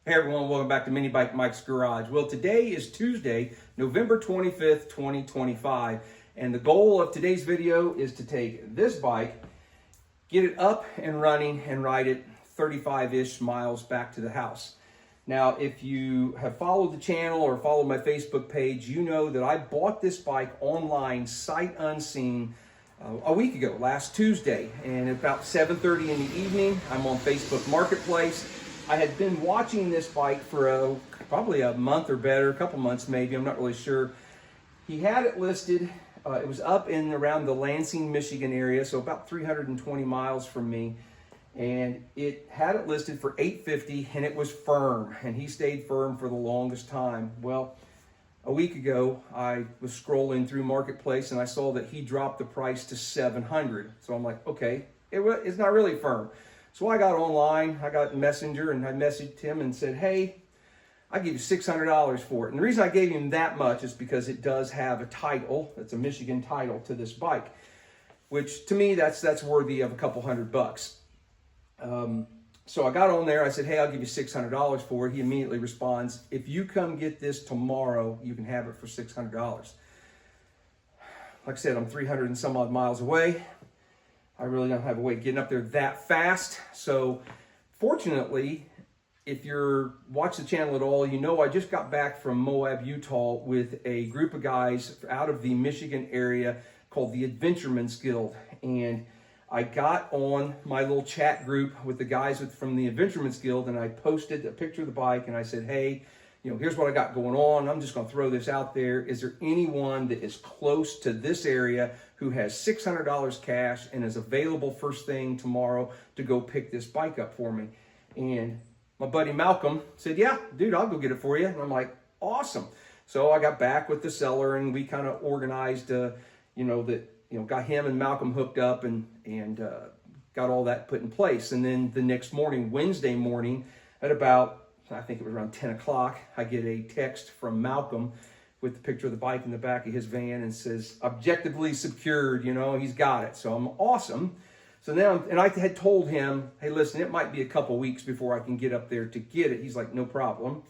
Hey everyone, welcome back to Minibike Mike's Garage. Well, today is Tuesday, November 25th, 2025, and the goal of today's video is to take this bike, get it up and running, and ride it 35-ish miles back to the house. Now, if you have followed the channel or followed my Facebook page, you know that I bought this bike online, sight unseen, a week ago, last Tuesday, and at about 7:30 in the evening, I'm on Facebook Marketplace. I had been watching this bike for probably a month or better, a couple months maybe, I'm not really sure. He had it listed, it was up in around the Lansing, Michigan area, so about 320 miles from me. And it had it listed for $850 and it was firm, and he stayed firm for the longest time. Well, a week ago, I was scrolling through Marketplace and I saw that he dropped the price to $700. So I'm like, okay, it's not really firm. So I got online, I got Messenger, and I messaged him and said, hey, I'll give you $600 for it. And the reason I gave him that much is because it does have a title, it's a Michigan title to this bike, which to me, that's worthy of a couple $100. So I got on there, I said, hey, I'll give you $600 for it. He immediately responds, if you come get this tomorrow, you can have it for $600. Like I said, I'm 300 and some odd miles away. I really don't have a way of getting up there that fast. So fortunately, if you're watching the channel at all, you know I just got back from Moab, Utah with a group of guys out of the Michigan area called the Adventuremen's Guild. And I got on my little chat group with the guys from the Adventuremen's Guild, and I posted a picture of the bike, and I said, hey, you know, here's what I got going on. I'm just going to throw this out there. Is there anyone that is close to this area who has $600 cash and is available first thing tomorrow to go pick this bike up for me? And my buddy Malcolm said, yeah, dude, I'll go get it for you. And I'm like, awesome. So I got back with the seller and we kind of organized, got him and Malcolm hooked up and got all that put in place. And then the next morning, Wednesday morning, at about, I think it was around 10 o'clock, I get a text from Malcolm with the picture of the bike in the back of his van and says, objectively secured, he's got it. So I'm awesome. So now, and I had told him, hey, listen, it might be a couple weeks before I can get up there to get it. He's like, no problem.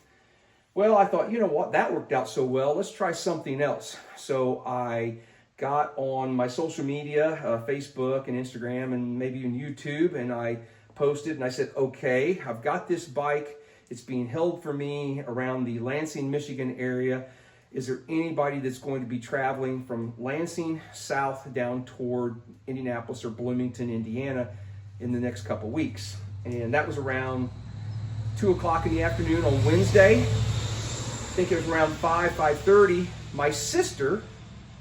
Well, I thought, you know what, that worked out so well. Let's try something else. So I got on my social media, Facebook and Instagram and maybe even YouTube, and I posted and I said, okay, I've got this bike. It's being held for me around the Lansing, Michigan area. Is there anybody that's going to be traveling from Lansing south down toward Indianapolis or Bloomington, Indiana in the next couple weeks? And that was around 2 o'clock in the afternoon on Wednesday. I think it was around 5:30. My sister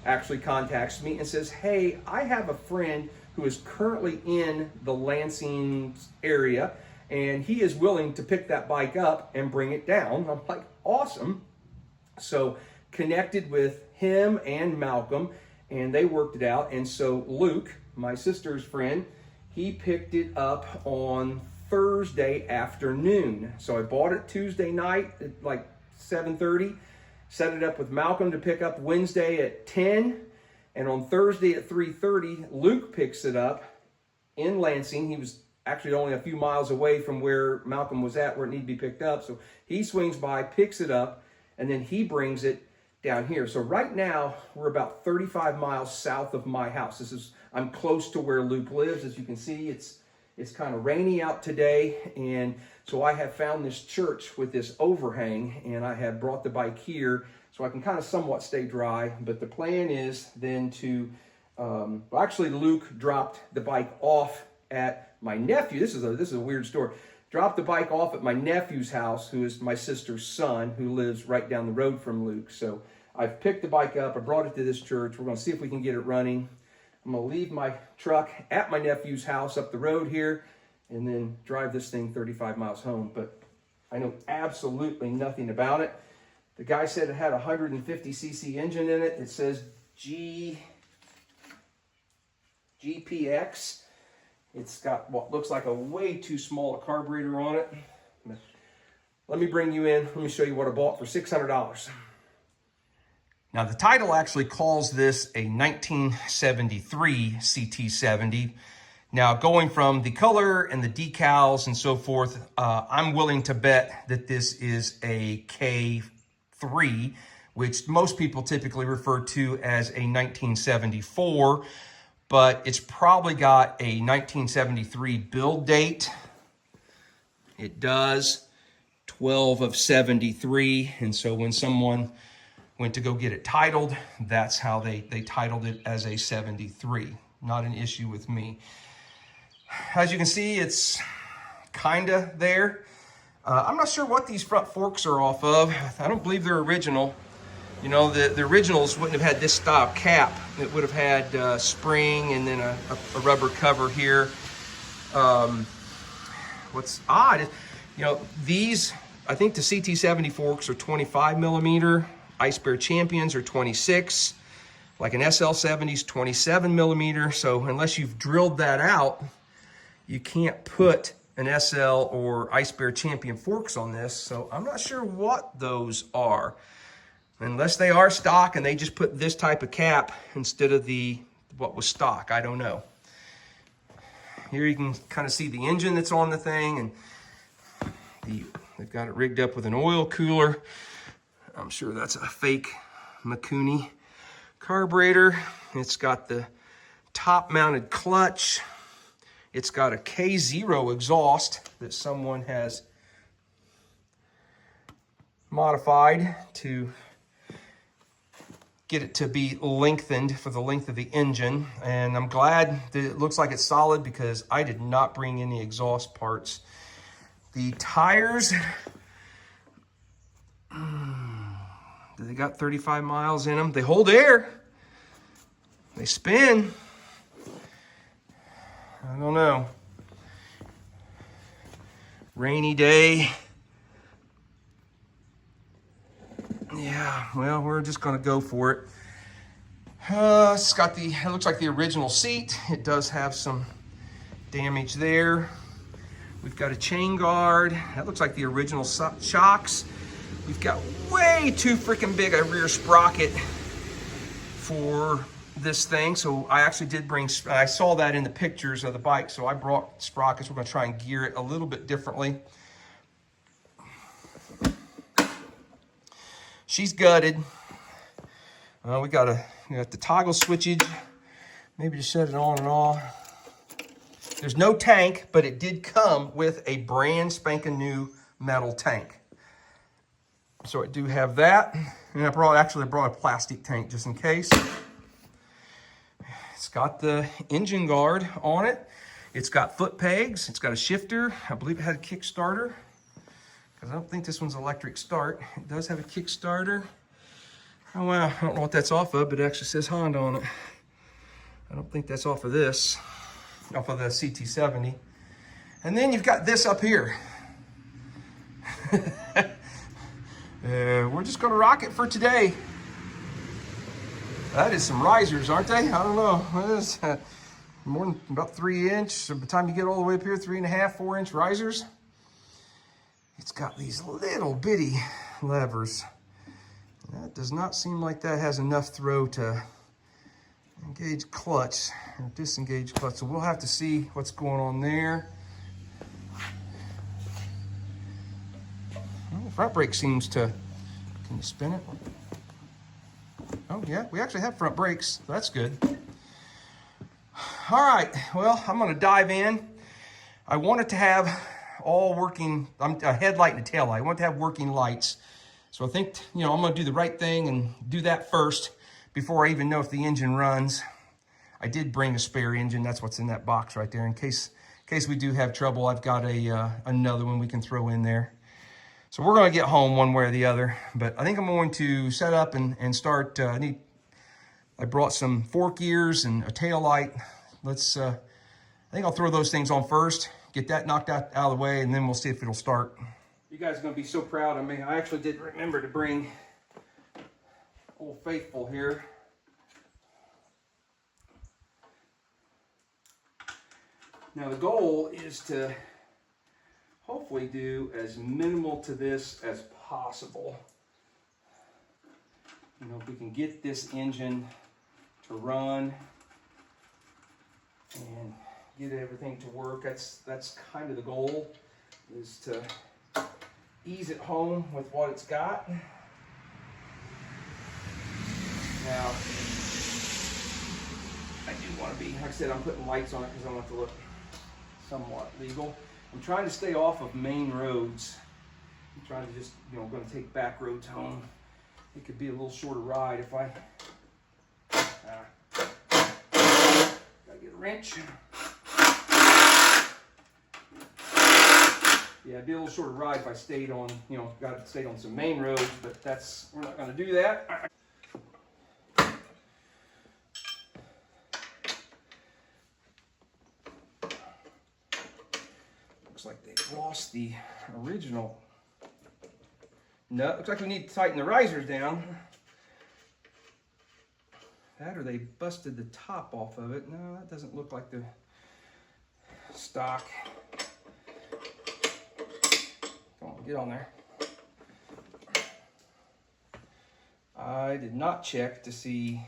actually contacts me and says, hey, I have a friend who is currently in the Lansing area and he is willing to pick that bike up and bring it down. I'm like, awesome. So connected with him and Malcolm, and they worked it out. And so Luke, my sister's friend, he picked it up on Thursday afternoon. So I bought it Tuesday night at like 7:30, set it up with Malcolm to pick up Wednesday at 10, and on Thursday at 3:30, Luke picks it up in Lansing. He was actually only a few miles away from where Malcolm was at, where it needed to be picked up. So he swings by, picks it up, and then he brings it down here. So right now, we're about 35 miles south of my house. I'm close to where Luke lives. As you can see, it's kind of rainy out today, and so I have found this church with this overhang, and I have brought the bike here so I can kind of somewhat stay dry. But the plan is then to, actually Luke dropped the bike off at my nephew. This is a weird story. Dropped the bike off at my nephew's house, who is my sister's son, who lives right down the road from Luke. So I've picked the bike up, I brought it to this church. We're going to see if we can get it running. I'm going to leave my truck at my nephew's house up the road here and then drive this thing 35 miles home. But I know absolutely nothing about it. The guy said it had a 150cc engine in it. It says GPX. It's got what looks like a way too small a carburetor on it. Let me bring you in. Let me show you what I bought for $600. Now, the title actually calls this a 1973 CT70. Now, going from the color and the decals and so forth, I'm willing to bet that this is a K3, which most people typically refer to as a 1974, but it's probably got a 1973 build date. It does, 12 of 73, and so when someone went to go get it titled, that's how they titled it, as a 73. Not an issue with me. As you can see, it's kinda there. I'm not sure what these front forks are off of. I don't believe they're original. You know, the originals wouldn't have had this style cap. It would have had spring and then a rubber cover here. What's odd is, you know, these, I think the CT70 forks are 25 millimeter. Ice Bear Champions are 26. Like an SL70's 27 millimeter. So unless you've drilled that out, you can't put an SL or Ice Bear Champion forks on this. So I'm not sure what those are. Unless they are stock and they just put this type of cap instead of what was stock. I don't know. Here you can kind of see the engine that's on the thing, and they've got it rigged up with an oil cooler. I'm sure that's a fake Mikuni carburetor. It's got the top mounted clutch. It's got a K0 exhaust that someone has modified to get it to be lengthened for the length of the engine. And I'm glad that it looks like it's solid, because I did not bring any exhaust parts. The tires, they got 35 miles in them. They hold air. They spin. I don't know. Rainy day. Yeah, well, we're just gonna go for it. It's got it looks like the original seat. It does have some damage there. We've got a chain guard. That looks like the original shocks. We've got way too freaking big a rear sprocket for this thing. So I actually did bring, I saw that in the pictures of the bike, so I brought sprockets. We're gonna try and gear it a little bit differently. She's gutted. We got the toggle switchage, maybe to shut it on and off. There's no tank, but it did come with a brand spanking new metal tank. So I do have that. And I brought a plastic tank just in case. It's got the engine guard on it. It's got foot pegs. It's got a shifter. I believe it had a Kickstarter, because I don't think this one's electric start. It does have a Kickstarter. Oh wow, I don't know what that's off of, but it actually says Honda on it. I don't think that's off of this, off of the CT70. And then you've got this up here. We're just gonna rock it for today. That is some risers, aren't they? I don't know. What is more than about 3 inch. So by the time you get all the way up here, 3.5, 4 inch risers. It's got these little bitty levers. That does not seem like that has enough throw to engage clutch or disengage clutch. So we'll have to see what's going on there. Well, the front brake seems to, can you spin it? Oh yeah, we actually have front brakes. That's good. All right, well, I'm gonna dive in. I wanted to have all working, a headlight and a tail light. I want to have working lights. So I think, I'm gonna do the right thing and do that first before I even know if the engine runs. I did bring a spare engine. That's what's in that box right there. In case we do have trouble, I've got another one we can throw in there. So we're gonna get home one way or the other, but I think I'm going to set up and start. I brought some fork ears and a tail light. I think I'll throw those things on first, get that knocked out of the way, and then we'll see if it'll start. You guys are gonna be so proud of me. I actually did remember to bring Old Faithful here. Now the goal is to hopefully do as minimal to this as possible. If we can get this engine to run and get everything to work. That's kind of the goal, is to ease it home with what it's got. Now, I do want to be, like I said, I'm putting lights on it because I want it to look somewhat legal. I'm trying to stay off of main roads. I'm trying to just, you know, going to take back roads home. It could be a little shorter ride if I gotta get a wrench. Yeah, it'd be a little shorter ride if I stayed on, you know, stayed on some main roads, but we're not going to do that. Looks like they've lost the original nut. Looks like we need to tighten the risers down. That, or they busted the top off of it. No, that doesn't look like the stock. Come on, get on there. I did not check to see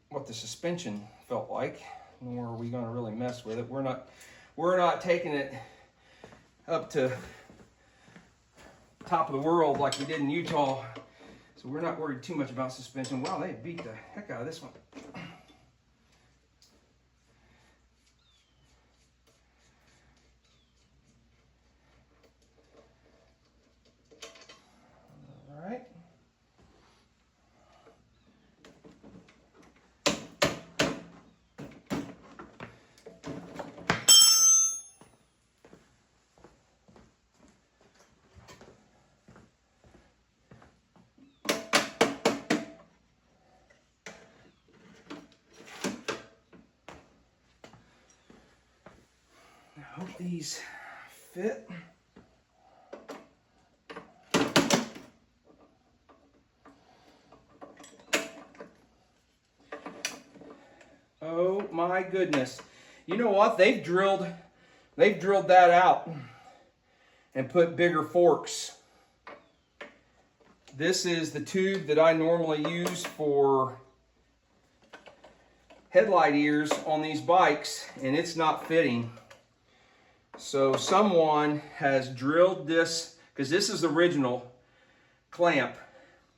what the suspension felt like, nor are we going to really mess with it. We're not taking it up to top of the world like we did in Utah, so we're not worried too much about suspension. Wow, they beat the heck out of this one. All right. I hope these fit. Oh my goodness. You know what? They've drilled that out and put bigger forks. This is the tube that I normally use for headlight ears on these bikes, and it's not fitting. So someone has drilled this, because this is the original clamp,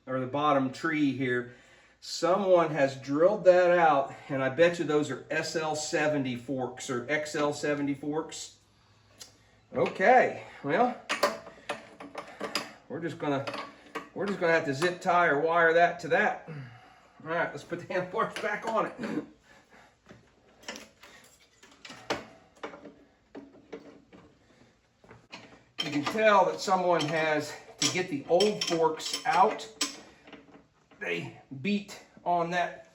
or the bottom tree here. Someone has drilled that out, and I bet you those are SL70 forks or XL70 forks. Okay, well, we're just gonna have to zip tie or wire that to that. All right, let's put the handlebars back on it. You can tell that someone has, to get the old forks out, they beat on that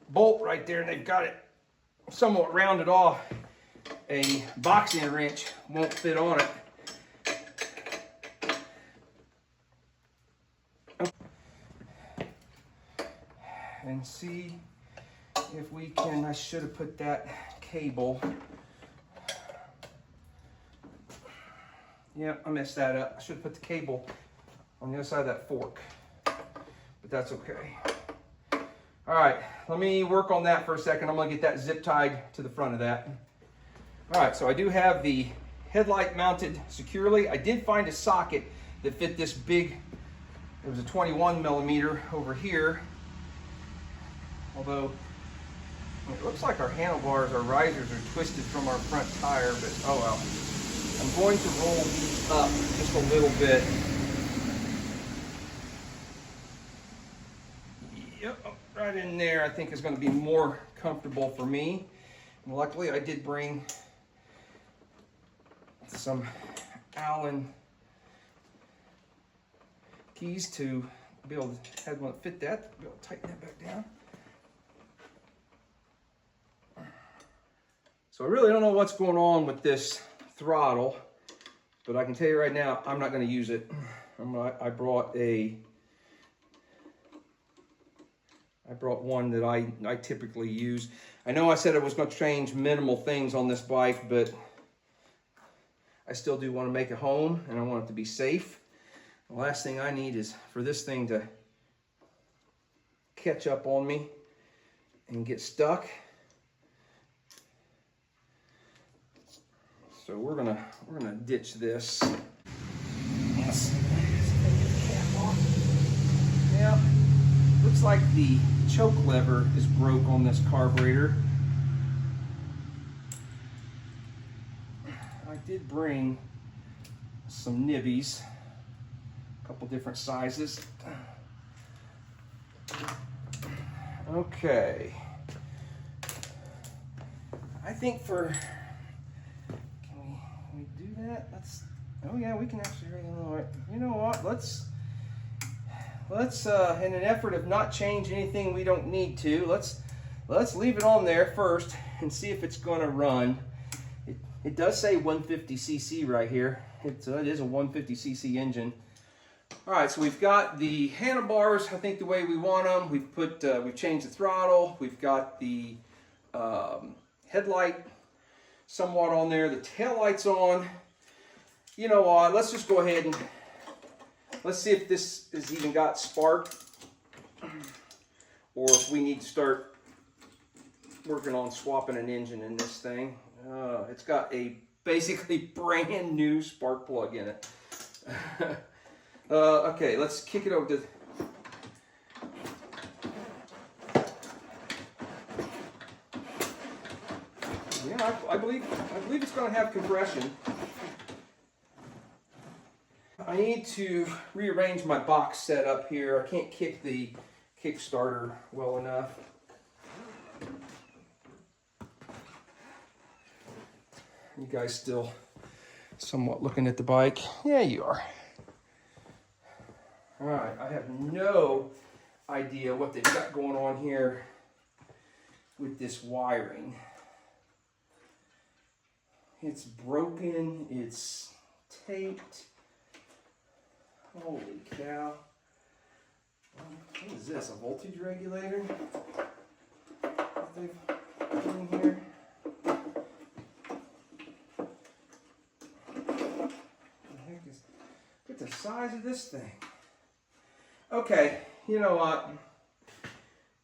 bolt right there and they've got it somewhat rounded off. A boxing wrench won't fit on it. And see if we can, I should have put that cable. Yeah, I messed that up. I should have put the cable on the other side of that fork, but that's okay. All right, let me work on that for a second. I'm gonna get that zip tied to the front of that. All right, so I do have the headlight mounted securely. I did find a socket that fit this big, it was a 21 millimeter over here. Although, it looks like our handlebars, our risers are twisted from our front tire, but oh well. I'm going to roll these up just a little bit. Yep, right in there I think is going to be more comfortable for me. And luckily I did bring some Allen keys to be able to have one that fit that, be able to tighten that back down. So I really don't know what's going on with this throttle, but I can tell you right now, I'm not going to use it. I brought one that I typically use. I know I said I was going to change minimal things on this bike, but I still do want to make it home, and I want it to be safe. The last thing I need is for this thing to catch up on me and get stuck. So we're gonna ditch this. Yes. Yeah. Looks like the choke lever is broke on this carburetor. I did bring some nibbies, a couple different sizes. Okay. I think can we do that? Oh yeah, we can actually, you know what, let's in an effort of not change anything we don't need to, let's leave it on there first and see if it's going to run. It does say 150cc right here. It is a 150cc engine. All right, so we've got the handlebars, I think the way we want them. We've changed the throttle. We've got the headlight somewhat on there. The tail light's on. You know what? Let's just go ahead and let's see if this has even got spark, or if we need to start working on swapping an engine in this thing. It's got a basically brand new spark plug in it. Okay, let's kick it over to. Yeah, I believe it's going to have compression. I need to rearrange my box setup here. I can't kick the Kickstarter well enough. You guys still somewhat looking at the bike? Yeah, you are. All right, I have no idea what they've got going on here with this wiring. It's broken, it's taped. Holy cow. What is this, a voltage regulator? What they've put in here? Look at the size of this thing. Okay, you know what?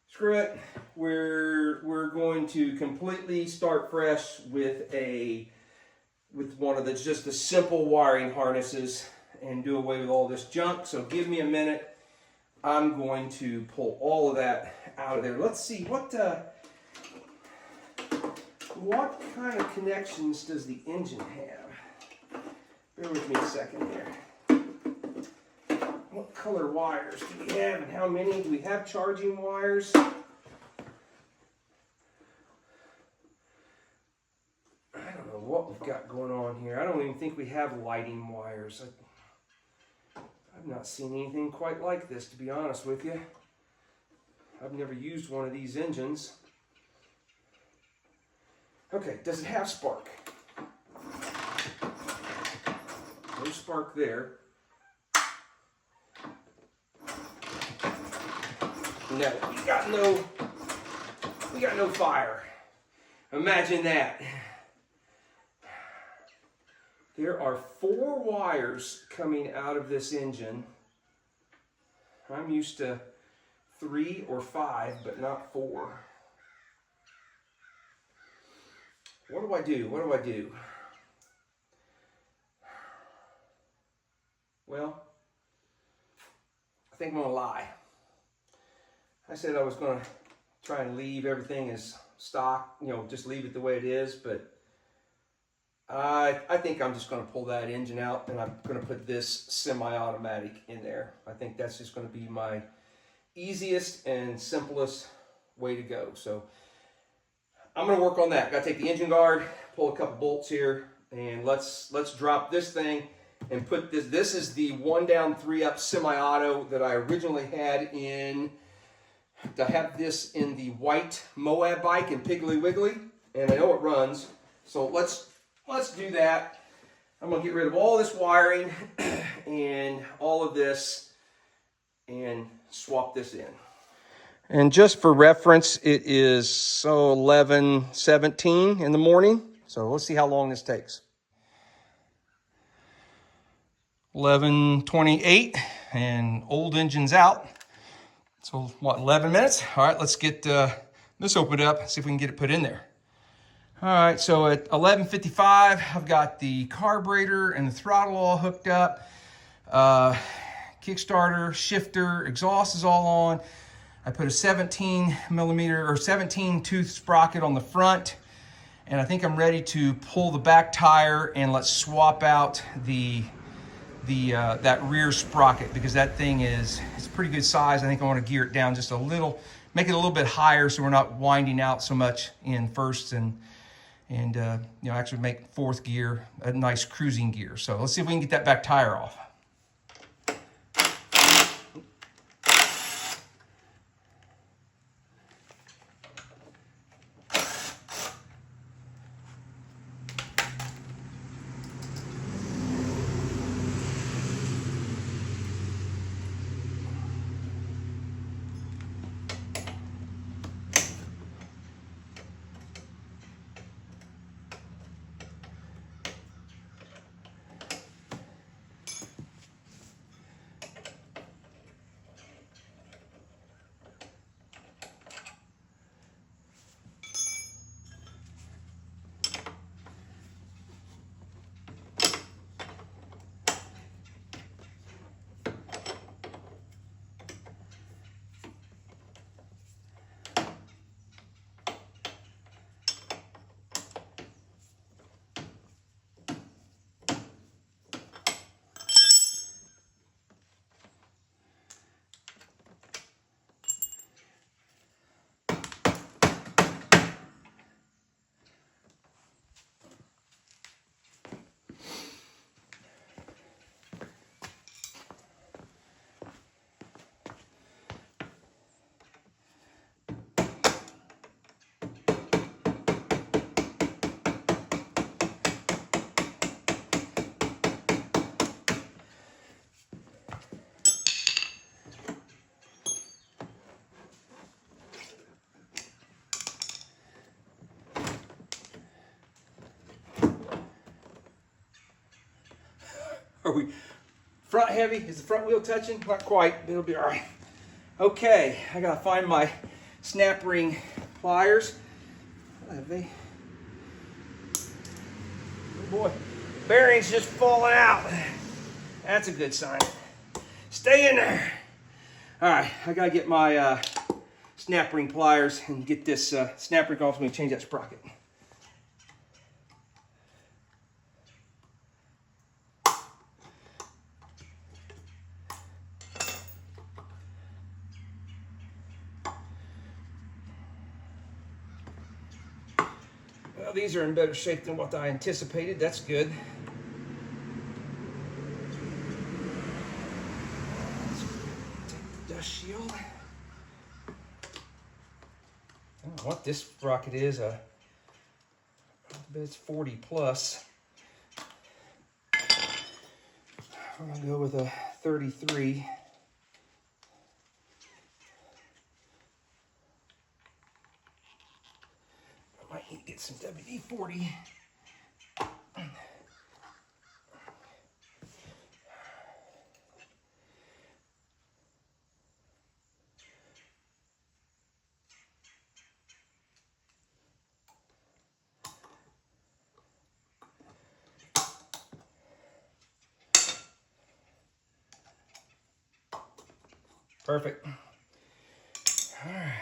Screw it. We're going to completely start fresh with one of just the simple wiring harnesses and do away with all this junk. So give me a minute. I'm going to pull all of that out of there. Let's see what kind of connections does the engine have? Bear with me a second here. What color wires do we have and how many? Do we have charging wires? I don't know what we've got going on here. I don't even think we have lighting wires. I've not seen anything quite like this, to be honest with you. I've never used one of these engines. Okay, does it have spark? No spark there. No, we got no fire. Imagine that. There are 4 wires coming out of this engine. I'm used to 3 or 5, but not 4. What do I do? What do I do? Well, I think I'm gonna lie. I said I was gonna try and leave everything as stock, just leave it the way it is, but I think I'm just gonna pull that engine out and I'm gonna put this semi-automatic in there. I think that's just gonna be my easiest and simplest way to go. So I'm gonna work on that. Gotta take the engine guard, pull a couple bolts here, and let's drop this thing and put this. This is the 1 down 3 up semi-auto that I originally had in. I have this in the white Moab bike in Piggly Wiggly, and I know it runs. So let's do that. I'm gonna get rid of all this wiring and all of this and swap this in. And just for reference, it is 11:17 in the morning. So let's see how long this takes. 11:28 and old engine's out. So what, 11 minutes? All right, let's get this opened up, see if we can get it put in there. All right, so at 11:55, I've got the carburetor and the throttle all hooked up. Kickstarter, shifter, exhaust is all on. I put a 17 millimeter or 17 tooth sprocket on the front, and I think I'm ready to pull the back tire and let's swap out that rear sprocket, because that thing it's pretty good size. I think I want to gear it down just a little, make it a little bit higher so we're not winding out so much in first and actually make fourth gear a nice cruising gear. So let's see if we can get that back tire off. Are we front heavy? Is the front wheel touching? Not quite, but it'll be all right. Okay, I gotta find my snap ring pliers. Have they? Oh boy, bearings just falling out. That's a good sign. Stay in there. All right, I gotta get my snap ring pliers and get this snap ring off. I'm gonna change that sprocket. Well, these are in better shape than what I anticipated. That's good. Let's take the dust shield. I don't know what this sprocket is. I bet it's 40 plus. I'm gonna go with a 33. Might need to get some WD-40. Perfect. All right.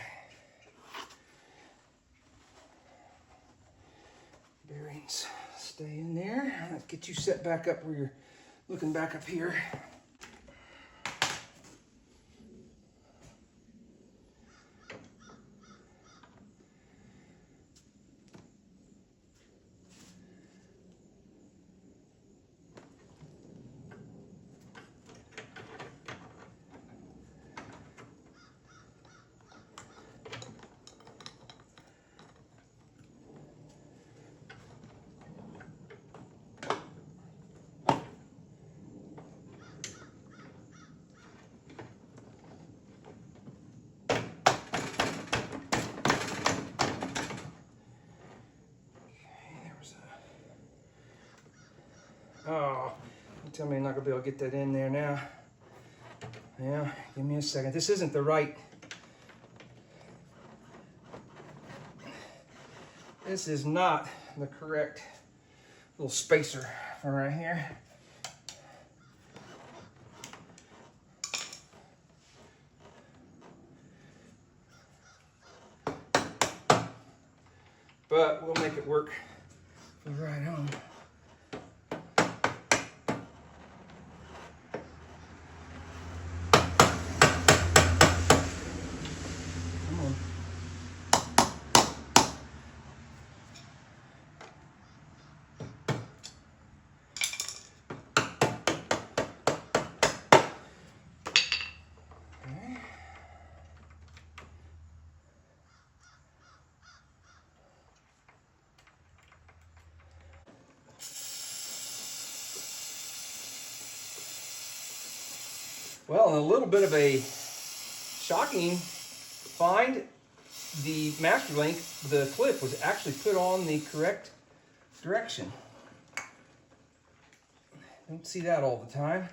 Bearings stay in there. Let's get you set back up where you're looking back up here. Oh, tell me I'm not gonna be able to get that in there now. Yeah, give me a second. This isn't the right. This is not the correct little spacer for right here. But we'll make it work for the ride home. Come on. Well, a little bit of a shocking find, the master link, the clip was actually put on the correct direction. Don't see that all the time.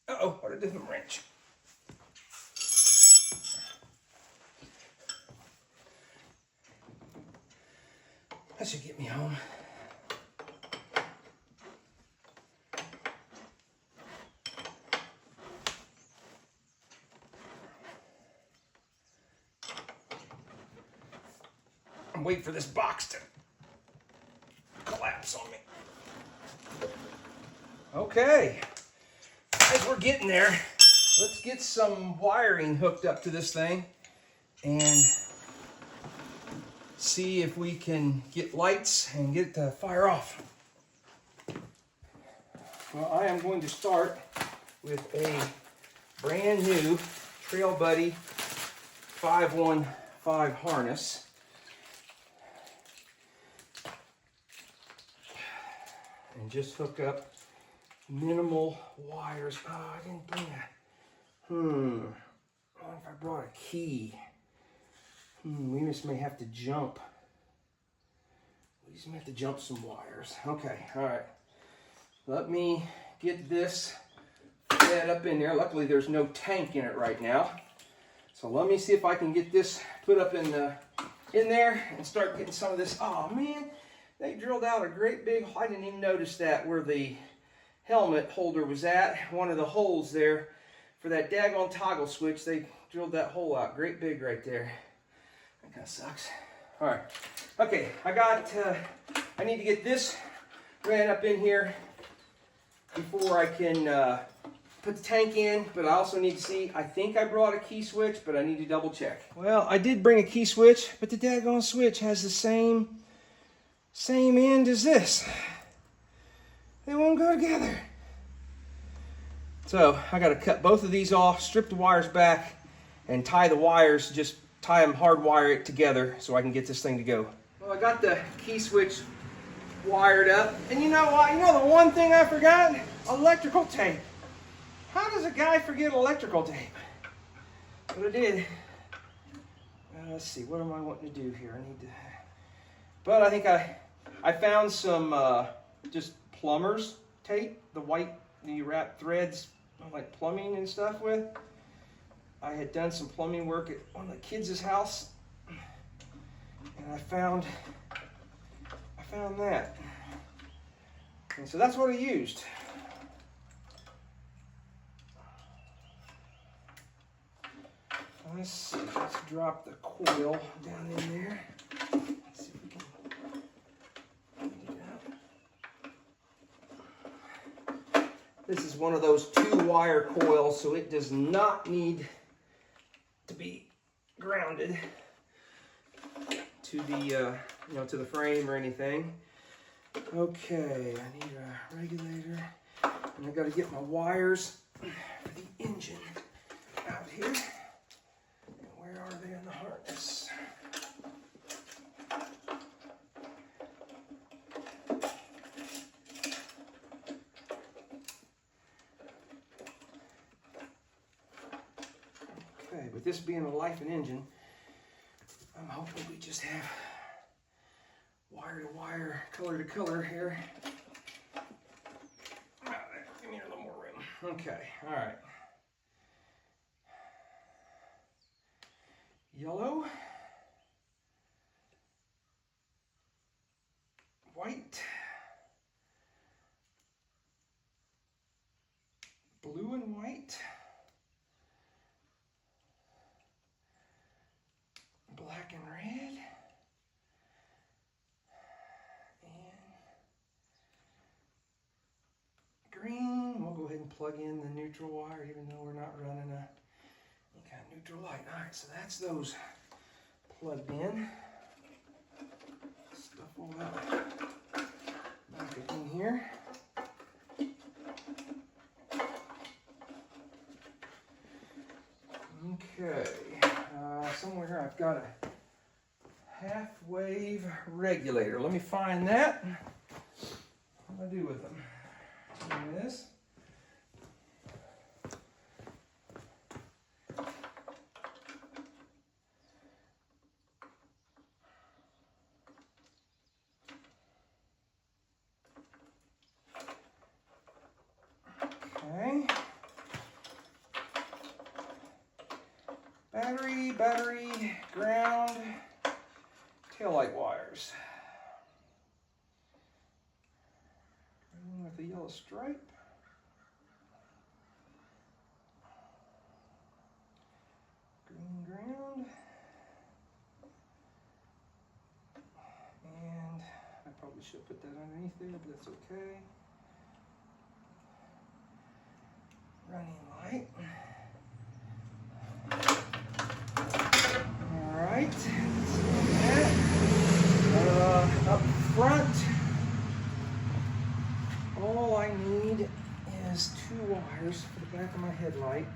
Uh-oh, what a different wrench. That should get me home. I'm waiting for this box to collapse on me. Okay. As we're getting there, let's get some wiring hooked up to this thing and see if we can get lights and get it to fire off. Well, I am going to start with a brand new Trail Buddy 515 harness. And just hook up minimal wires. Oh, I didn't bring that. I wonder if I brought a key. We just may have to jump. We just may have to jump some wires. Okay, all right. Let me get this fed up in there. Luckily, there's no tank in it right now. So let me see if I can get this put up in there and start getting some of this. Oh man, they drilled out a great big. I didn't even notice that where the helmet holder was at. One of the holes there for that daggone toggle switch, they drilled that hole out. Great big right there. That kind of sucks. All right. Okay, I need to get this ran up in here before I can put the tank in, but I also need to see, I think I brought a key switch, but I need to double check. Well, I did bring a key switch, but the daggone switch has the same end as this. They won't go together. So I got to cut both of these off, strip the wires back, and tie the wires, just tie them, hardwire it together so I can get this thing to go. Well, I got the key switch wired up. And you know what? You know the one thing I forgot? Electrical tape. How does a guy forget electrical tape? But I did. Let's see, what am I wanting to do here? I need to... But I think I found some just plumber's tape, the white you wrap threads like plumbing and stuff with. I had done some plumbing work at one of the kids' house, and I found that. And so that's what I used. Let's see, let's drop the coil down in there. Let's see if we can get it out. This is one of those 2-wire coils, so it does not need to be grounded to the to the frame or anything. Okay, I need a regulator, and I got to get my wires for the engine out here. And where are they in the harness? with this being a Lifan engine, I'm hoping we just have wire to wire, color to color here. Give me a little more room. Okay, all right. Yellow, white, blue and white, black and red, and green. We'll go ahead and plug in the neutral wire even though we're not running any kind of neutral light. All right, so that's those plugged in. Stuff all that back in here. Okay, somewhere here I've got a half-wave regulator. Let me find that. What do I do with them? There it is. Okay. Battery, ground, taillight wires. Green with a yellow stripe. Green ground. And I probably should put that underneath there, but that's okay. Running light. Alright, up front, all I need is 2 wires for the back of my headlight.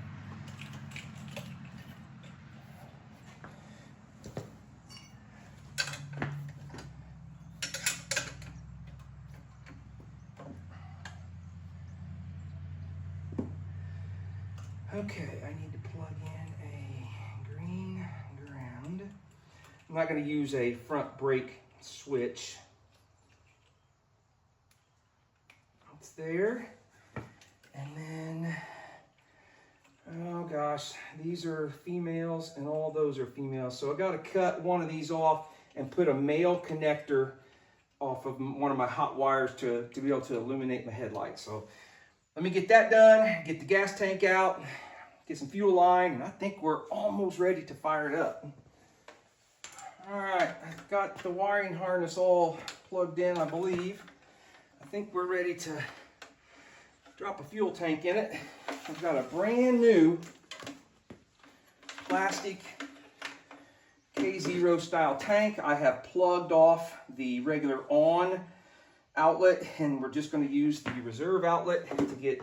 Okay, I need to plug in a green ground. I'm not going to use a front brake switch. It's there. And then, oh gosh, these are females and all those are females. So I got to cut one of these off and put a male connector off of one of my hot wires to be able to illuminate my headlights. So let me get that done, get the gas tank out, get some fuel line, and I think we're almost ready to fire it up. All right, I've got the wiring harness all plugged in, I believe. I think we're ready to drop a fuel tank in it. I've got a brand new plastic K0 style tank. I have plugged off the regular on outlet, and we're just going to use the reserve outlet to get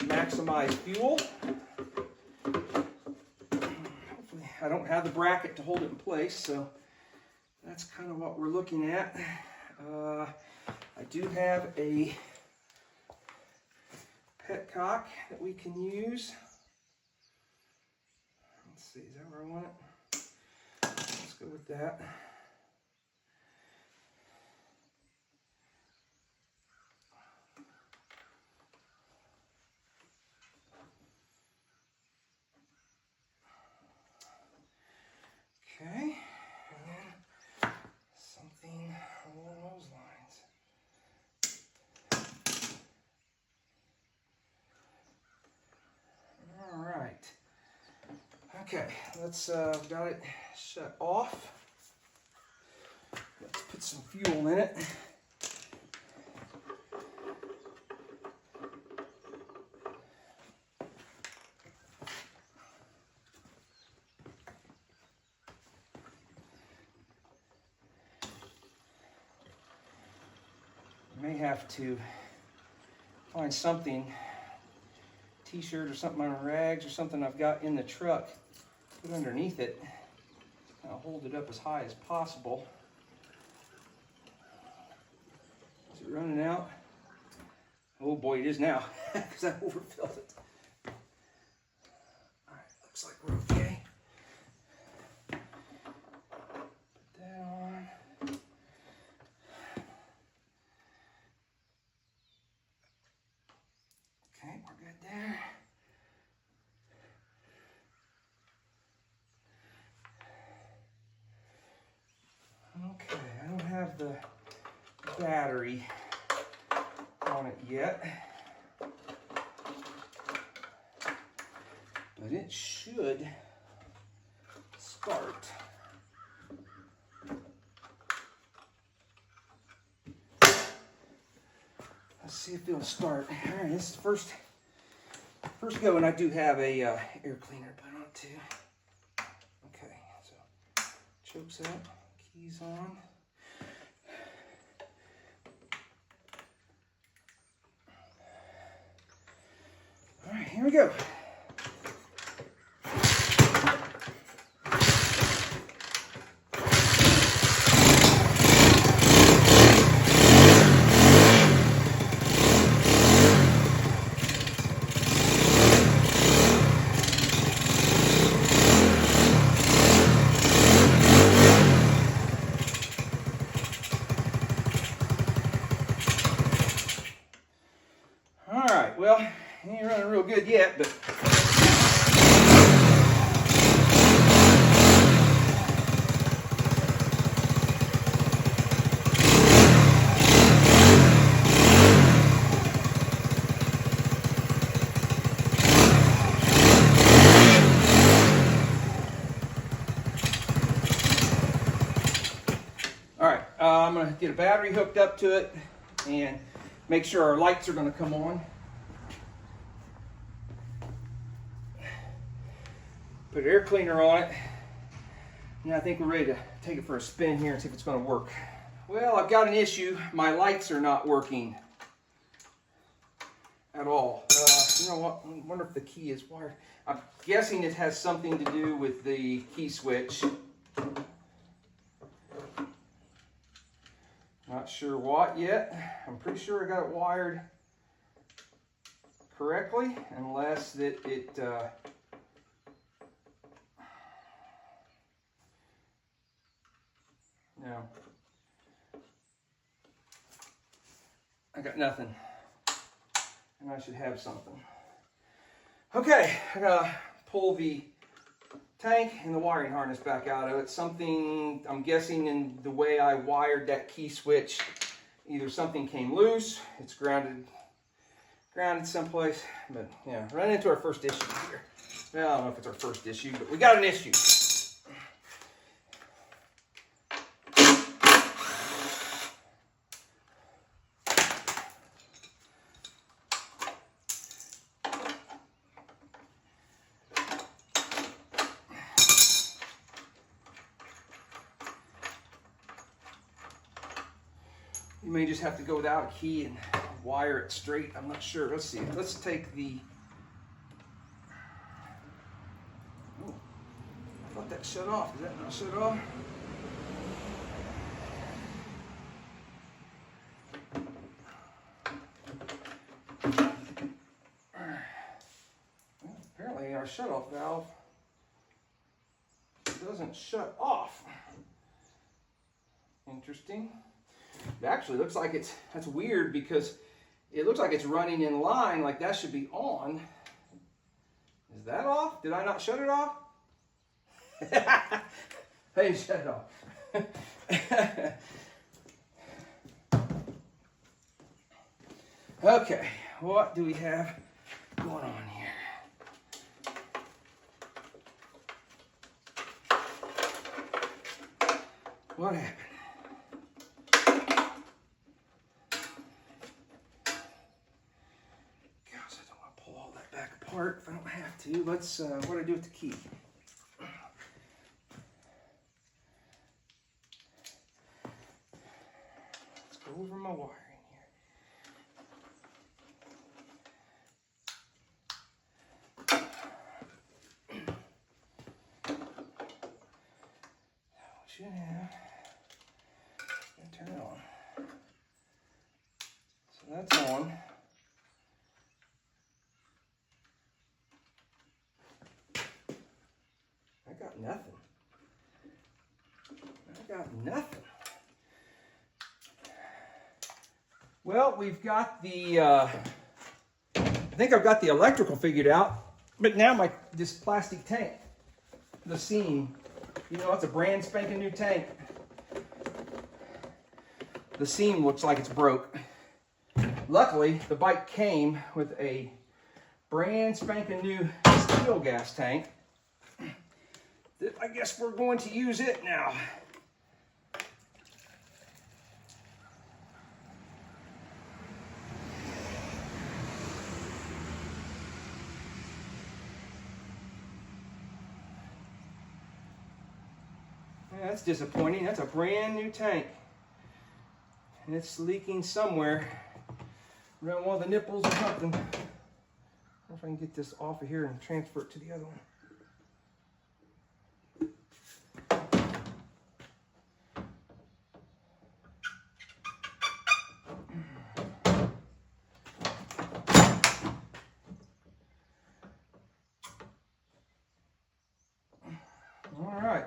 maximized fuel. Hopefully I don't have the bracket to hold it in place, so that's kind of what we're looking at. I do have a petcock that we can use. Let's see, is that where I want it? Let's go with that. Okay, and then something along those lines. All right. Okay, let's got it shut off. Let's put some fuel in it. May have to find something, t-shirt or something on rags or something I've got in the truck, put underneath it. I'll hold it up as high as possible. Is it running out? Oh boy, it is now, because I overfilled it. All right, looks like we're okay. battery on it yet, but it should start. Let's see if it'll start. All right, this is the first go, and I do have a air cleaner put on it too. Okay, so chokes out, keys on. All right, here we go. Well, it ain't running real good yet, but all right, I'm going to get a battery hooked up to it and make sure our lights are going to come on. Put air cleaner on it, and I think we're ready to take it for a spin here and see if it's going to work. Well, I've got an issue. My lights are not working at all. You know what? I wonder if the key is wired. I'm guessing it has something to do with the key switch. Not sure what yet. I'm pretty sure I got it wired correctly, unless that it no, I got nothing, and I should have something. Okay, I gotta pull the tank and the wiring harness back out of it. Something, I'm guessing in the way I wired that key switch, either something came loose, it's grounded someplace, but yeah, run into our first issue here. Well, I don't know if it's our first issue, but we got an issue. You may just have to go without a key and wire it straight. I'm not sure. Let's see. Let's take the... Oh, I thought that shut off. Is that not shut off? Well, apparently our shut-off valve doesn't shut off. Interesting. It actually looks like that's weird, because it looks like it's running in line, like that should be on. Is that off? Did I not shut it off? Hey, shut it off. Okay, what do we have going on here? What happened? If I don't have to, let's, what do I do with the key? Let's go over my wiring here. We should have, turn it on. So that's on. Nothing. I got nothing. Well, we've got the, I think I've got the electrical figured out, but now this plastic tank, the seam, you know, it's a brand spanking new tank. the seam looks like it's broke. Luckily, the bike came with a brand spanking new steel gas tank. I guess we're going to use it now. Yeah, that's disappointing. That's a brand new tank. And it's leaking somewhere around one of the nipples or something. I don't know if I can get this off of here and transfer it to the other one. All right,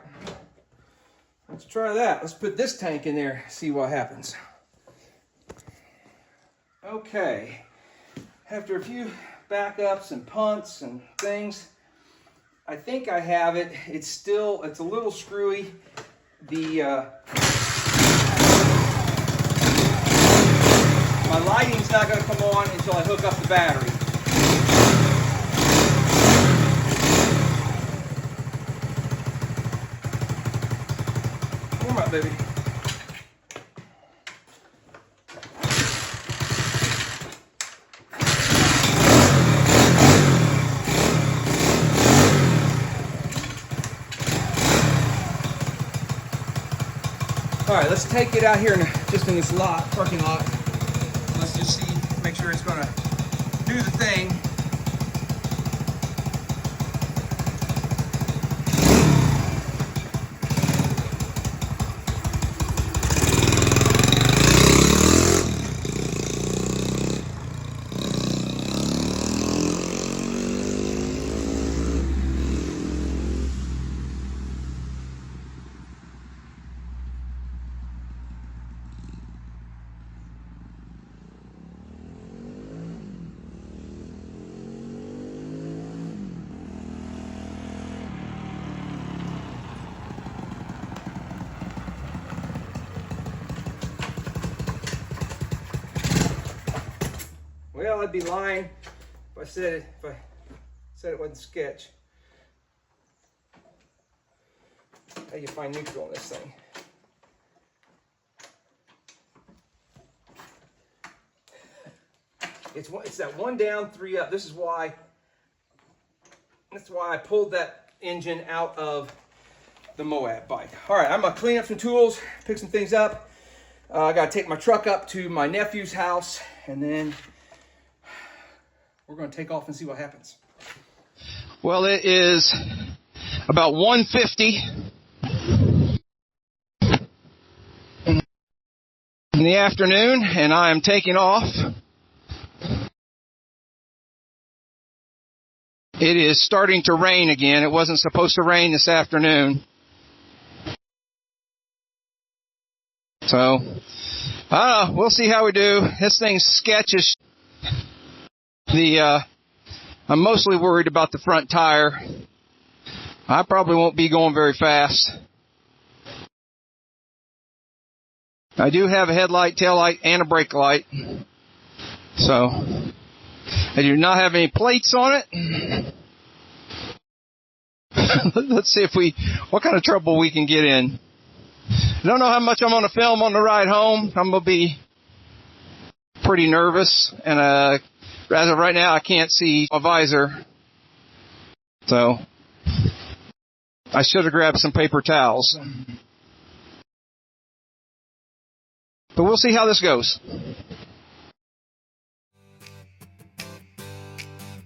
let's try that. Let's put this tank in there, see what happens. Okay, after a few backups and punts and things, I think I have it. It's a little screwy. My lighting's not going to come on until I hook up the battery. Warm up, baby. All right, let's take it out here just in this parking lot. Let's just see, make sure it's gonna do the thing. Well, I'd be lying if I said it wasn't sketch. How you find neutral on this thing? It's that one down, three up. That's why I pulled that engine out of the Moab bike. All right, I'm gonna clean up some tools, pick some things up. I gotta take my truck up to my nephew's house, and then we're going to take off and see what happens. Well, it is about 1:50 in the afternoon, and I am taking off. It is starting to rain again. It wasn't supposed to rain this afternoon. So, we'll see how we do. This thing's sketches. I'm mostly worried about the front tire. I probably won't be going very fast. I do have a headlight, tail light, and a brake light. So, I do not have any plates on it. Let's see what kind of trouble we can get in. I don't know how much I'm going to film on the ride home. I'm going to be pretty nervous, and as of right now, I can't see a visor. So, I should have grabbed some paper towels. But we'll see how this goes.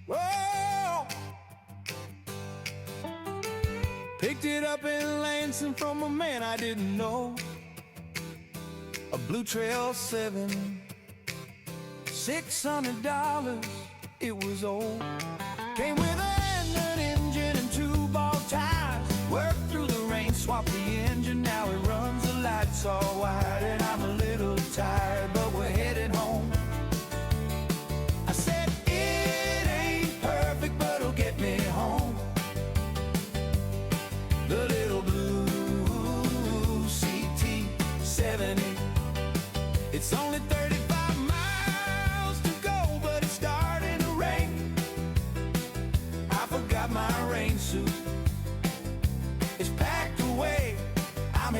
Whoa! Picked it up in Lansing from a man I didn't know. A Blue Trail 7. $600, it was old. Came with a handled engine and 2 ball tires. Worked through the rain, swapped the engine, now it runs, the lights all white. And I'm a little tired, but we're headed home. I said, it ain't perfect, but it'll get me home. The little blue CT70.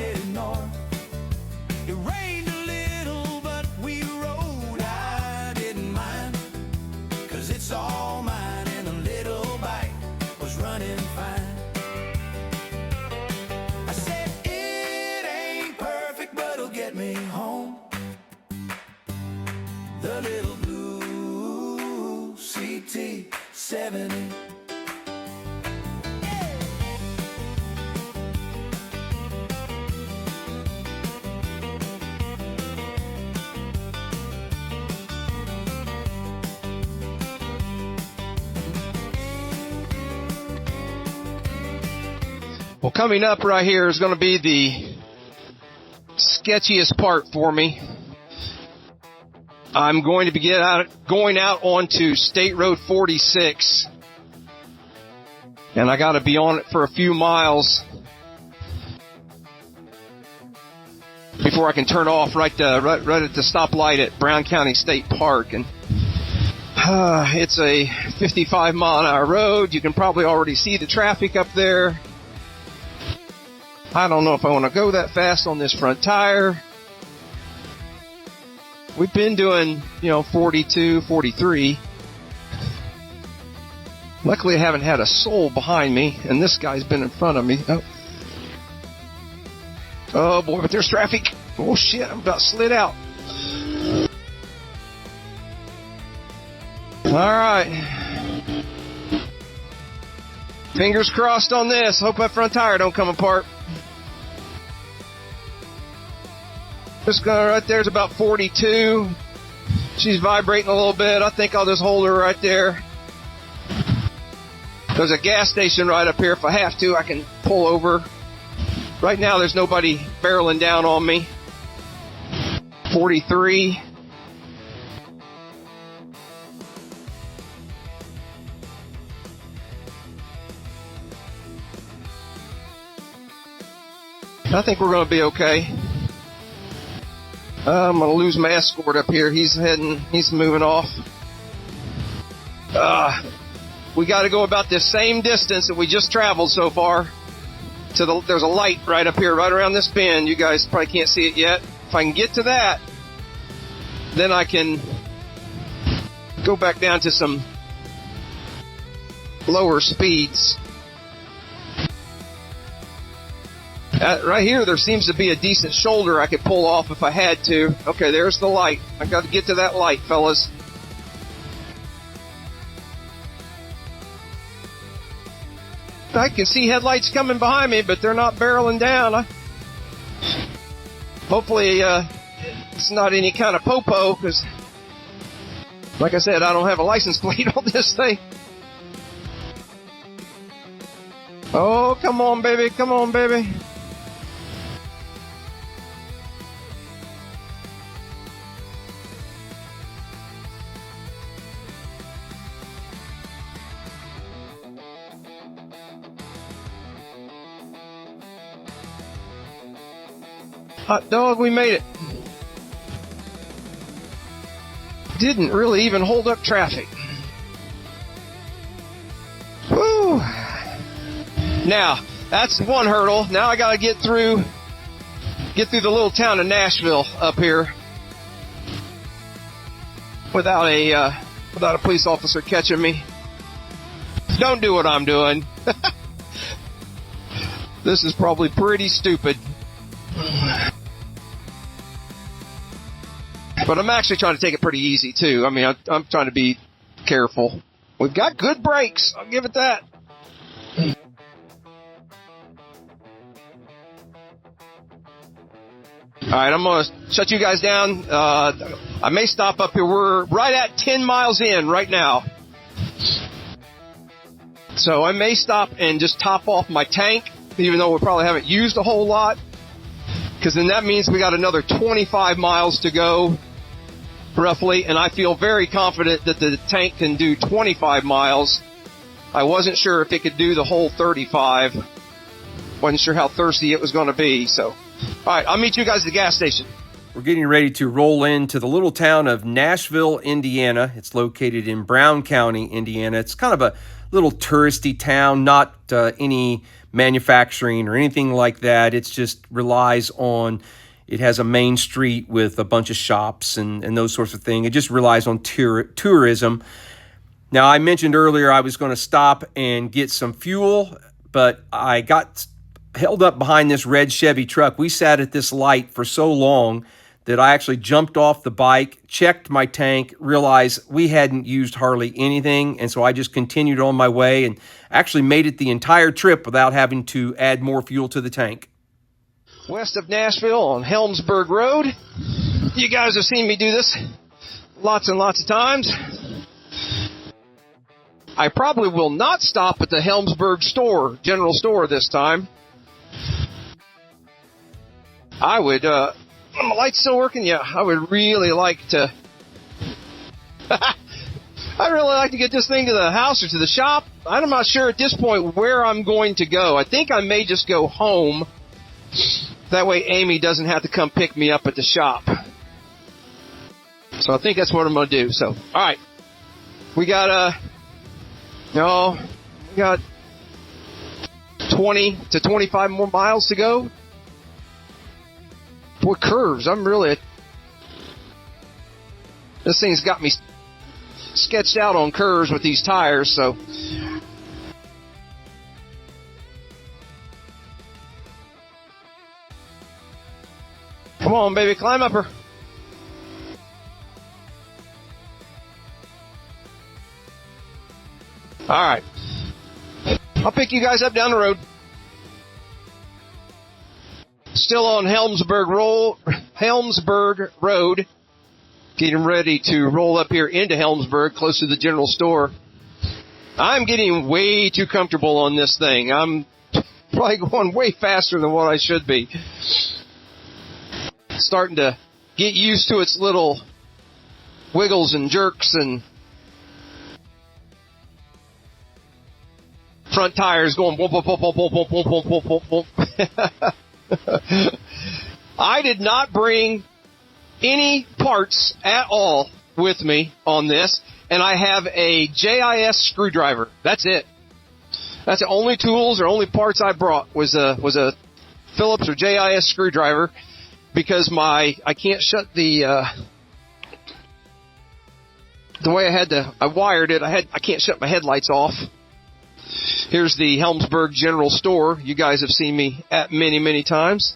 headed north. It rained a little, but we rode. I didn't mind, 'cause it's all mine, and a little bike was running fine. I said, it ain't perfect, but it'll get me home. The little blue CT70. Well, coming up right here is going to be the sketchiest part for me. I'm going to be going out onto State Road 46, and I got to be on it for a few miles before I can turn off right at the stoplight at Brown County State Park. And it's a 55-mile-an-hour road. You can probably already see the traffic up there. I don't know if I want to go that fast on this front tire. We've been doing, 42, 43. Luckily, I haven't had a soul behind me, and this guy's been in front of me. Oh boy, but there's traffic. Oh shit, I'm about slid out. All right. Fingers crossed on this. Hope that front tire don't come apart. This guy right there is about 42. She's vibrating a little bit. I think I'll just hold her right there. There's a gas station right up here. If I have to, I can pull over. Right now, there's nobody barreling down on me. 43. I think we're going to be okay. I'm going to lose my escort up here. He's moving off. We got to go about the same distance that we just traveled so far. There's a light right up here, right around this bend. You guys probably can't see it yet. If I can get to that, then I can go back down to some lower speeds. Right here, there seems to be a decent shoulder I could pull off if I had to. Okay, there's the light. I got to get to that light, fellas. I can see headlights coming behind me, but they're not barreling down. Hopefully, it's not any kind of popo, because, like I said, I don't have a license plate on this thing. Oh, come on, baby. Come on, baby. Hot dog, we made it. Didn't really even hold up traffic. Woo! Now, that's one hurdle. Now I gotta get through the little town of Nashville up here without a police officer catching me. Don't do what I'm doing. This is probably pretty stupid. But I'm actually trying to take it pretty easy, too. I mean, I'm trying to be careful. We've got good brakes. I'll give it that. All right, I'm going to shut you guys down. I may stop up here. We're right at 10 miles in right now. So I may stop and just top off my tank, even though we probably haven't used a whole lot. Because then that means we got another 25 miles to go, roughly, and I feel very confident that the tank can do 25 miles. I wasn't sure if it could do the whole 35. Wasn't sure how thirsty it was going to be. So, all right, I'll meet you guys at the gas station. We're getting ready to roll into the little town of Nashville, Indiana. It's located in Brown County, Indiana. It's kind of a little touristy town, not any manufacturing or anything like that. It's just relies on, it has a main street with a bunch of shops and those sorts of things. It just relies on tourism. Now, I mentioned earlier I was going to stop and get some fuel, but I got held up behind this red Chevy truck. We sat at this light for so long that I actually jumped off the bike, checked my tank, realized we hadn't used hardly anything, and so I just continued on my way and actually made it the entire trip without having to add more fuel to the tank. West of Nashville on Helmsburg Road. You guys have seen me do this lots and lots of times. I probably will not stop at the Helmsburg store, general store this time. I would, my light's still working? Yeah, I would really like to, I'd really like to get this thing to the house or to the shop. I'm not sure at this point where I'm going to go. I think I may just go home. That way Amy doesn't have to come pick me up at the shop. So I think that's what I'm going to do. So, all right. We got, we got 20 to 25 more miles to go. Boy, curves. This thing's got me sketched out on curves with these tires, so. Come on, baby, climb up her. All right. I'll pick you guys up down the road. Still on Helmsburg Road. Getting ready to roll up here into Helmsburg, close to the general store. I'm getting way too comfortable on this thing. I'm probably going way faster than what I should be. Starting to get used to its little wiggles and jerks, and front tires going boom, boom, boom, boom, boom, boom, boom, boom, boom, boom. I did not bring any parts at all with me on this, and I have a JIS screwdriver. That's it. That's the only tools or only parts I brought was a Phillips or JIS screwdriver, because I can't shut the way I wired it. I can't shut my headlights off. Here's the Helmsburg General Store. You guys have seen me at many, many times.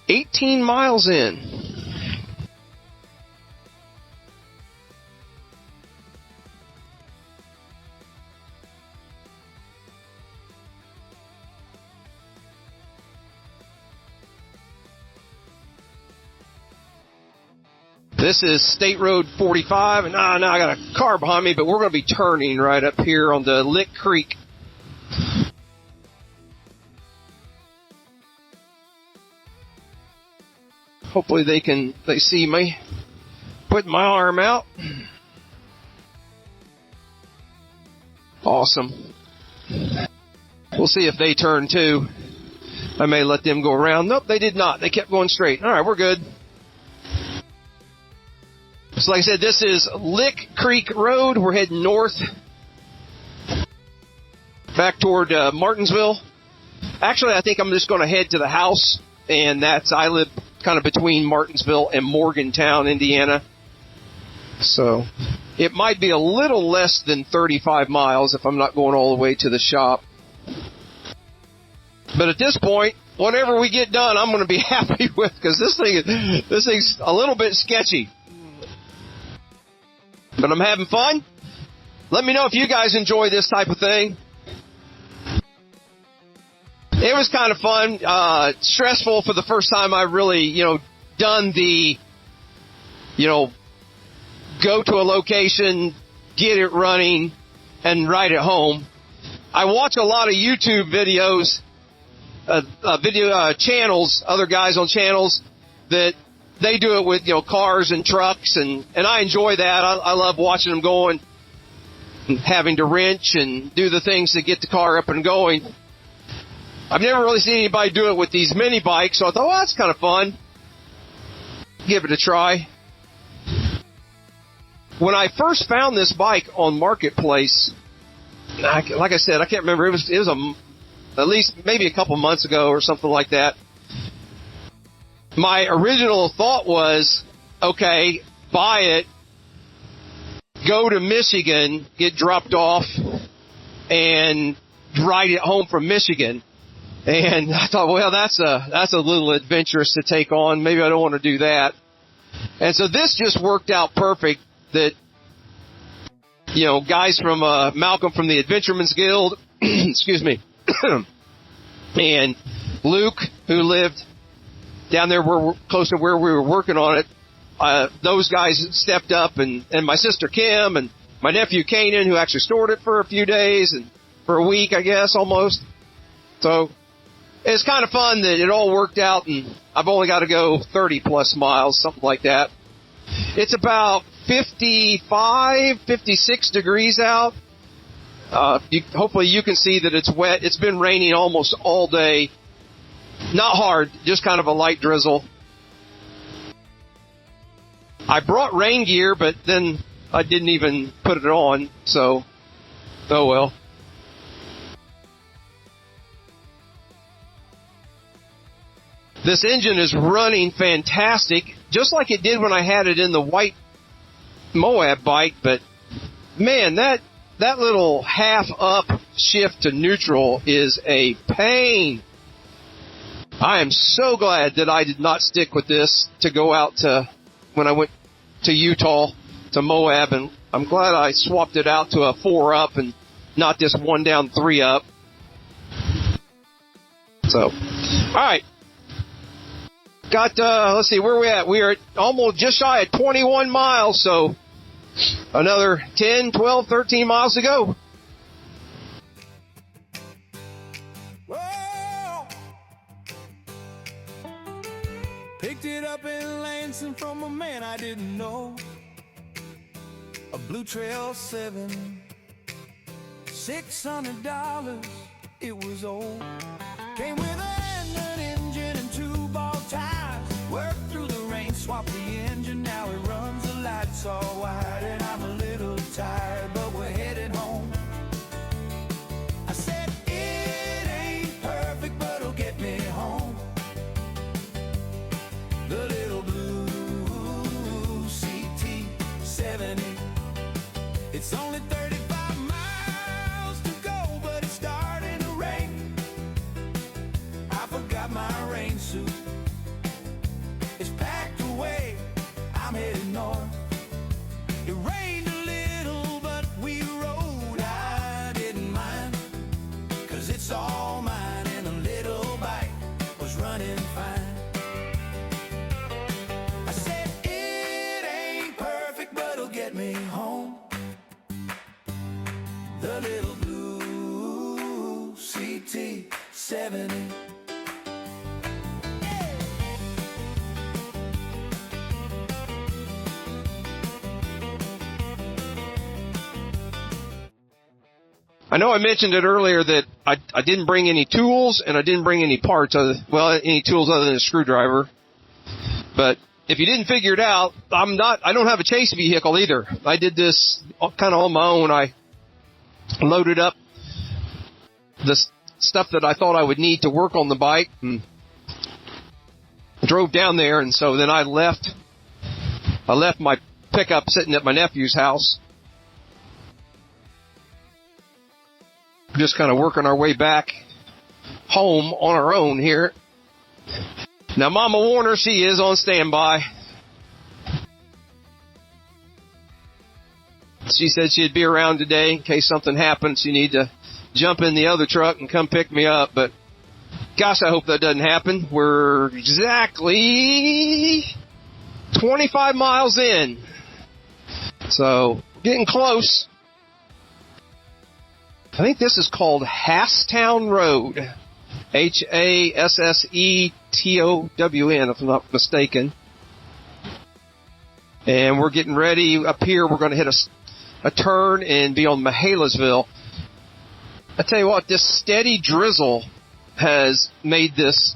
18 miles in. This is State Road 45, and now I got a car behind me, but we're going to be turning right up here on the Lick Creek. Hopefully they see me putting my arm out. Awesome. We'll see if they turn too. I may let them go around. Nope, they did not. They kept going straight. All right, we're good. So like I said, this is Lick Creek Road. We're heading north back toward Martinsville. Actually, I think I'm just going to head to the house, and I live kind of between Martinsville and Morgantown, Indiana. So it might be a little less than 35 miles if I'm not going all the way to the shop. But at this point, whatever we get done, I'm going to be happy with, because this thing's a little bit sketchy. But I'm having fun. Let me know if you guys enjoy this type of thing. It was kind of fun. Stressful for the first time I really, done the, go to a location, get it running, and ride it home. I watch a lot of YouTube videos, channels, other guys on channels that they do it with, cars and trucks, and I enjoy that. I love watching them going and having to wrench and do the things to get the car up and going. I've never really seen anybody do it with these mini bikes, so I thought, well, that's kind of fun. Give it a try. When I first found this bike on Marketplace, like I said, I can't remember. It was at least maybe a couple months ago or something like that. My original thought was, okay, buy it, go to Michigan, get dropped off, and ride it home from Michigan. And I thought, well, that's a little adventurous to take on. Maybe I don't want to do that. And so this just worked out perfect that, you know, guys from Malcolm from the Adventuremen's Guild, excuse me, and Luke, who lived down there close to where we were working on it, those guys stepped up, and my sister Kim and my nephew Kanan, who actually stored it for a few days and for a week, I guess, almost. So it's kind of fun that it all worked out, and I've only got to go 30 plus miles, something like that. It's about 55, 56 degrees out. Hopefully you can see that it's wet. It's been raining almost all day. Not hard, just kind of a light drizzle. I brought rain gear, but then I didn't even put it on, so oh well. This engine is running fantastic, just like it did when I had it in the white Moab bike, but man, that little half up shift to neutral is a pain. I am so glad that I did not stick with this to go out to, when I went to Utah, to Moab, and I'm glad I swapped it out to a 4 up and not this 1 down 3 up. So, alright. Got, let's see, where are we at? We are almost just shy of 21 miles, so another 10, 12, 13 miles to go. Whoa! Picked it up in Lansing from a man I didn't know. A Blue Trail 7, $600, it was old. Came with an engine and 2 ball tires. Worked through the rain, swapped the engine, now it runs, the lights all white, and I'm a little tired, but we're headed home. I said it ain't perfect, but it'll get me home. The little blue CT70. It's only 35 miles to go, but it's starting to rain. I forgot my rain suit. It's packed away, I'm headed north. It rained a little, but we rode. I didn't mind, 'cause it's all mine, and a little bike was running fine. I said it ain't perfect, but it'll get me home. The little blue CT70. I know I mentioned it earlier that I didn't bring any tools and I didn't bring any parts, any tools other than a screwdriver. But if you didn't figure it out, I don't have a chase vehicle either. I did this kind of on my own. I loaded up the stuff that I thought I would need to work on the bike and drove down there, and so then I left my pickup sitting at my nephew's house. Just kind of working our way back home on our own here. Now, Mama Warner, she is on standby. She said she'd be around today in case something happened. She need to jump in the other truck and come pick me up. But gosh, I hope that doesn't happen. We're exactly 25 miles in. So, getting close. I think this is called Hasstown Road. Hassettown, if I'm not mistaken. And we're getting ready. Up here, we're going to hit a turn and be on Mihalesville. I tell you what, this steady drizzle has made this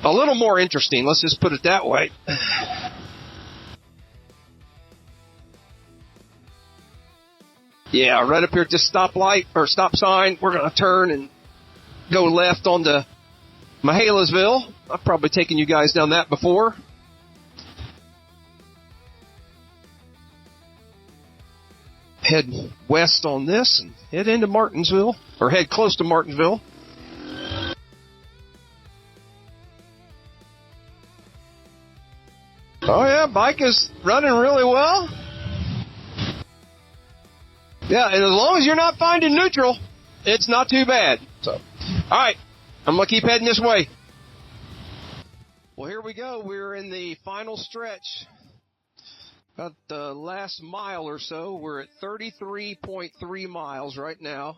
a little more interesting. Let's just put it that way. Yeah, right up here at this stoplight or stop sign, we're going to turn and go left onto Mihalasville. I've probably taken you guys down that before. Head west on this and head into Martinsville, or head close to Martinsville. Oh yeah, bike is running really well. Yeah, and as long as you're not finding neutral, it's not too bad. So, all right, I'm going to keep heading this way. Well, here we go. We're in the final stretch. About the last mile or so. We're at 33.3 miles right now.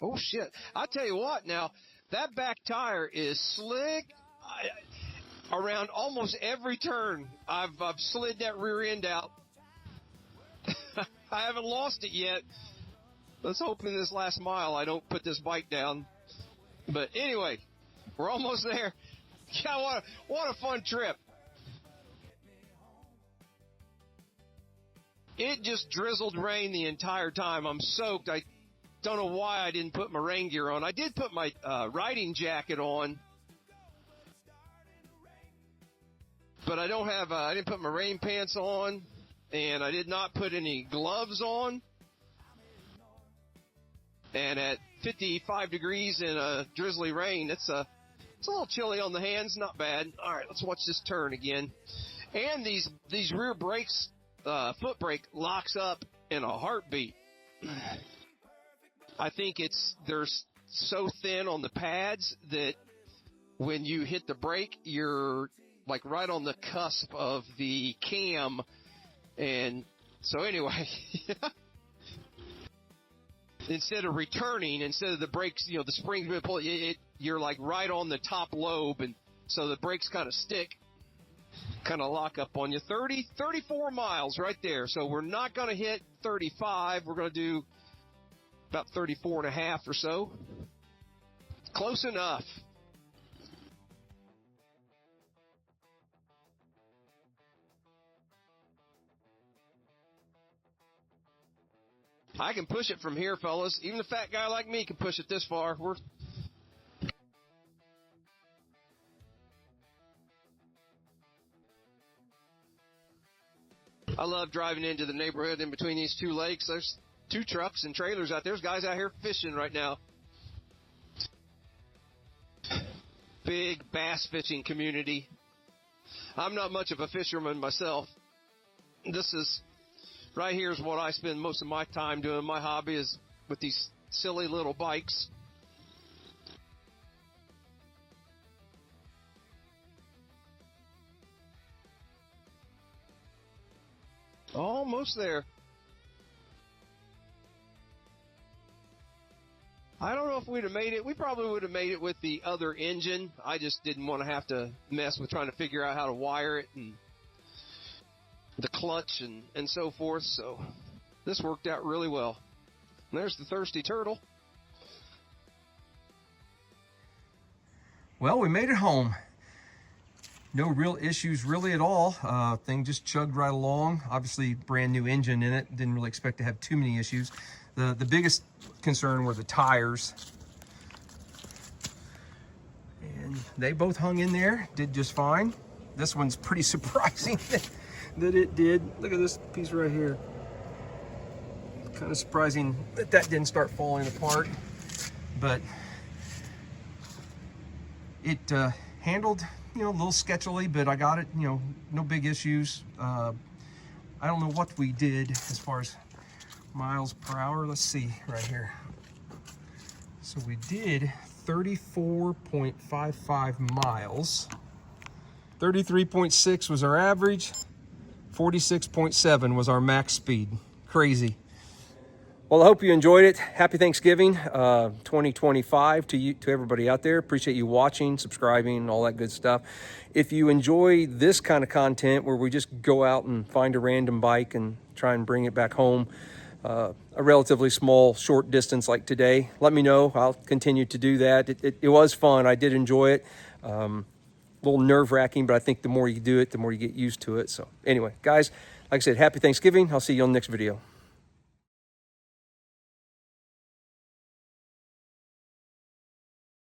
Oh, shit. I'll tell you what, now, that back tire is slick. Around almost every turn, I've slid that rear end out. I haven't lost it yet. Let's hope in this last mile I don't put this bike down. But anyway, we're almost there. Yeah, what a fun trip. It just drizzled rain the entire time. I'm soaked. I don't know why I didn't put my rain gear on. I did put my riding jacket on, but I don't have. I didn't put my rain pants on, and I did not put any gloves on. And at 55 degrees in a drizzly rain, it's a little chilly on the hands. Not bad. All right, let's watch this turn again. And these rear brakes. Foot brake locks up in a heartbeat. I think they're so thin on the pads that when you hit the brake, you're like right on the cusp of the cam. And so anyway, instead of the brakes, the spring's going to pull you're like right on the top lobe, and so the brakes kind of stick. Kind of lock up on you. 34 miles right there. So we're not going to hit 35. We're going to do about 34 and a half or so. Close enough. I can push it from here, fellas. Even a fat guy like me can push it this far. I love driving into the neighborhood in between these two lakes. There's 2 trucks and trailers out there. There's guys out here fishing right now. Big bass fishing community. I'm not much of a fisherman myself. Right here is what I spend most of my time doing. My hobby is with these silly little bikes. Almost there. I don't know if we'd have made it. We probably would have made it with the other engine. I just didn't want to have to mess with trying to figure out how to wire it and the clutch and so forth. So this worked out really well. And there's the thirsty turtle. Well, we made it home. No real issues really at all. Thing just chugged right along. Obviously, brand new engine in it. Didn't really expect to have too many issues. The biggest concern were the tires. And they both hung in there, did just fine. This one's pretty surprising that it did. Look at this piece right here. Kind of surprising that didn't start falling apart. But it handled, a little sketchily, but I got it, no big issues. I don't know what we did as far as miles per hour. Let's see right here. So we did 34.55 miles. 33.6 was our average. 46.7 was our max speed. Crazy. Well, I hope you enjoyed it. Happy Thanksgiving 2025 to everybody out there. Appreciate you watching, subscribing, all that good stuff. If you enjoy this kind of content where we just go out and find a random bike and try and bring it back home, a relatively small, short distance like today, let me know. I'll continue to do that. It was fun. I did enjoy it. A little nerve-wracking, but I think the more you do it, the more you get used to it. So anyway, guys, like I said, happy Thanksgiving. I'll see you on the next video.